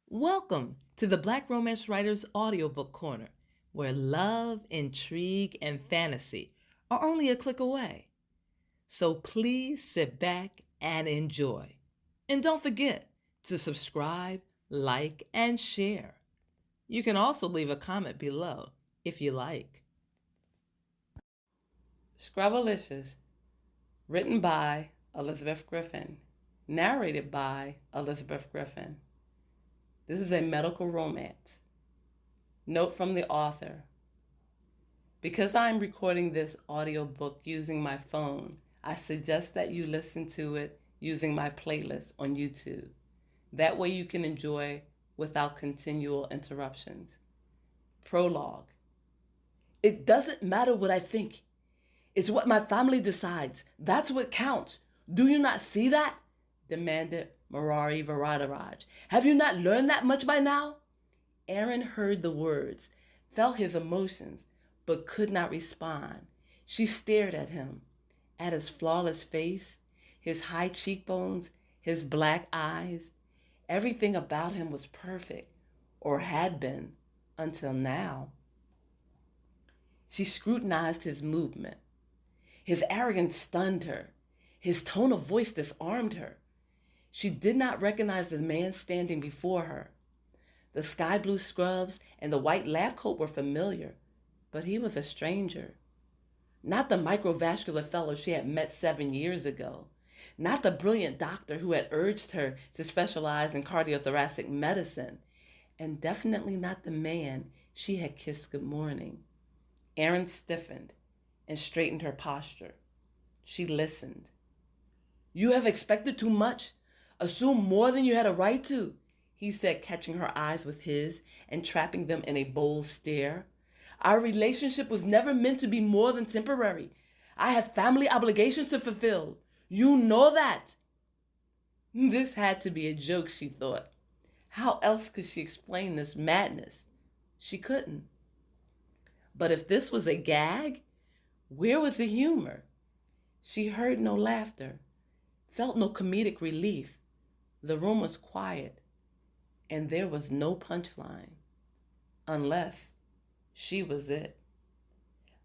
Welcome to the Black Romance Writers Audiobook Corner, where love, intrigue, and fantasy are only a click away. So please sit back and enjoy. And don't forget to subscribe, like, and share. You can also leave a comment below if you like. Scrubbalicious, written by Elizabeth Griffin, narrated by Elizabeth Griffin. This is a medical romance. Note from the author. Because I'm recording this audiobook using my phone, I suggest that you listen to it using my playlist on YouTube. That way you can enjoy without continual interruptions. Prologue. It doesn't matter what I think. It's what my family decides. That's what counts. Do you not see that? Demanded Murari Varadaraj. Have you not learned that much by now? Aaron heard the words, felt his emotions, but could not respond. She stared at him, at his flawless face, his high cheekbones, his black eyes. Everything about him was perfect, or had been, until now. She scrutinized his movement. His arrogance stunned her. His tone of voice disarmed her. She did not recognize the man standing before her. The sky blue scrubs and the white lab coat were familiar, but he was a stranger. Not the microvascular fellow she had met 7 years ago. Not the brilliant doctor who had urged her to specialize in cardiothoracic medicine. And definitely not the man she had kissed good morning. Erin stiffened and straightened her posture. She listened. You have expected too much, assumed more than you had a right to, he said, catching her eyes with his and trapping them in a bold stare. Our relationship was never meant to be more than temporary. I have family obligations to fulfill. You know that. This had to be a joke, she thought. How else could she explain this madness? She couldn't. But if this was a gag, where was the humor? She heard no laughter, felt no comedic relief. The room was quiet, and there was no punchline. Unless she was it.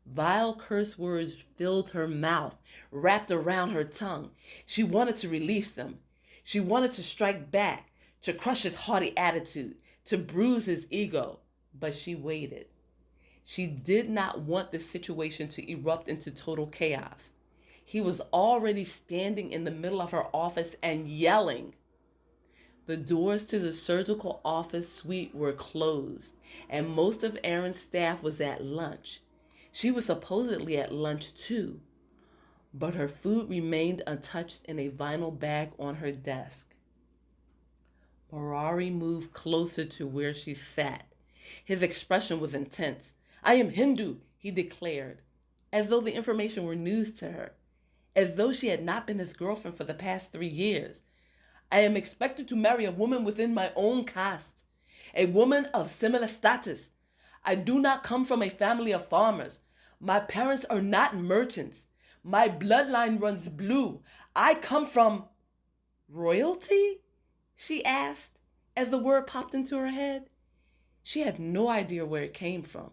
Vile curse words filled her mouth, wrapped around her tongue. She wanted to release them. She wanted to strike back, to crush his haughty attitude, to bruise his ego. But she waited. She did not want the situation to erupt into total chaos. He was already standing in the middle of her office and yelling. The doors to the surgical office suite were closed, and most of Aaron's staff was at lunch. She was supposedly at lunch too, but her food remained untouched in a vinyl bag on her desk. Murari moved closer to where she sat. His expression was intense. I am Hindu, he declared, as though the information were news to her, as though she had not been his girlfriend for the past 3 years. I am expected to marry a woman within my own caste, a woman of similar status. I do not come from a family of farmers. My parents are not merchants. My bloodline runs blue. I come from royalty? She asked as the word popped into her head. She had no idea where it came from.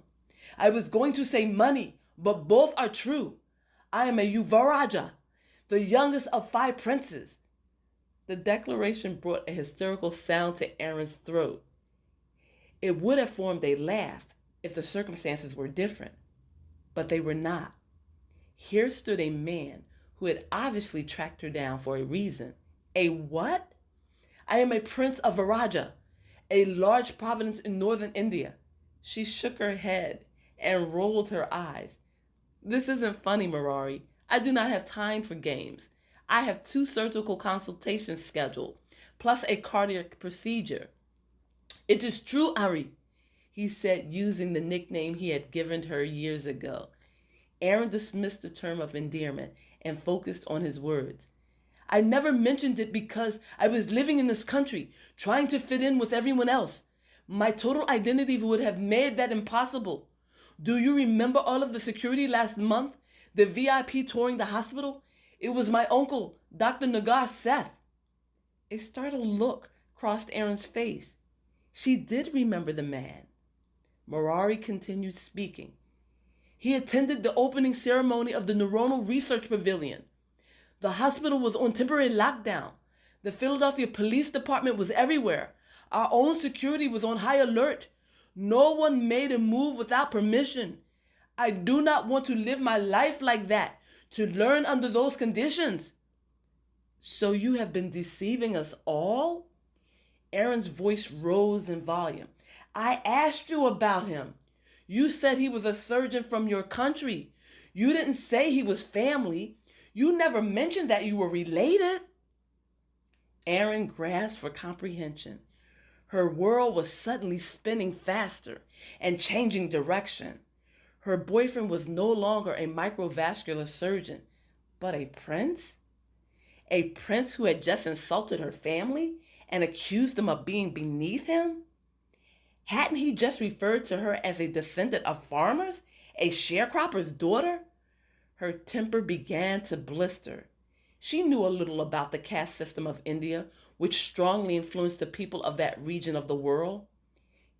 I was going to say money, but both are true. I am a Yuvaraja, the youngest of 5 princes. The declaration brought a hysterical sound to Aaron's throat. It would have formed a laugh if the circumstances were different, but they were not. Here stood a man who had obviously tracked her down for a reason. A what? I am a prince of Varaja, a large province in northern India. She shook her head and rolled her eyes. This isn't funny, Murari. I do not have time for games. I have 2 surgical consultations scheduled, plus a cardiac procedure. It is true, Ari, he said, using the nickname he had given her years ago. Aaron dismissed the term of endearment and focused on his words. I never mentioned it because I was living in this country, trying to fit in with everyone else. My total identity would have made that impossible. Do you remember all of the security last month? The VIP touring the hospital? It was my uncle, Dr. Nagar Seth. A startled look crossed Aaron's face. She did remember the man. Marari continued speaking. He attended the opening ceremony of the Neuronal Research Pavilion. The hospital was on temporary lockdown. The Philadelphia Police Department was everywhere. Our own security was on high alert. No one made a move without permission. I do not want to live my life like that, to learn under those conditions. So you have been deceiving us all? Aaron's voice rose in volume. I asked you about him. You said he was a surgeon from your country. You didn't say he was family. You never mentioned that you were related. Aaron grasped for comprehension. Her world was suddenly spinning faster and changing direction. Her boyfriend was no longer a microvascular surgeon, but a prince? A prince who had just insulted her family and accused them of being beneath him? Hadn't he just referred to her as a descendant of farmers, a sharecropper's daughter? Her temper began to blister. She knew a little about the caste system of India, which strongly influenced the people of that region of the world.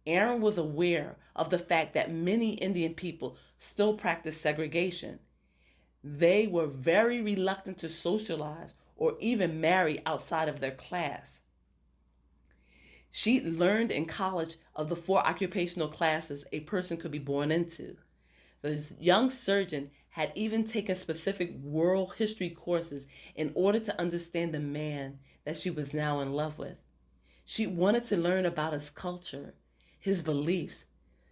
Aaron was aware of the fact that many Indian people still practice segregation. They were very reluctant to socialize or even marry outside of their class. She learned in college of the 4 occupational classes a person could be born into. The young surgeon had even taken specific world history courses in order to understand the man that she was now in love with. She wanted to learn about his culture, his beliefs,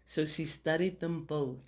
so she studied them both.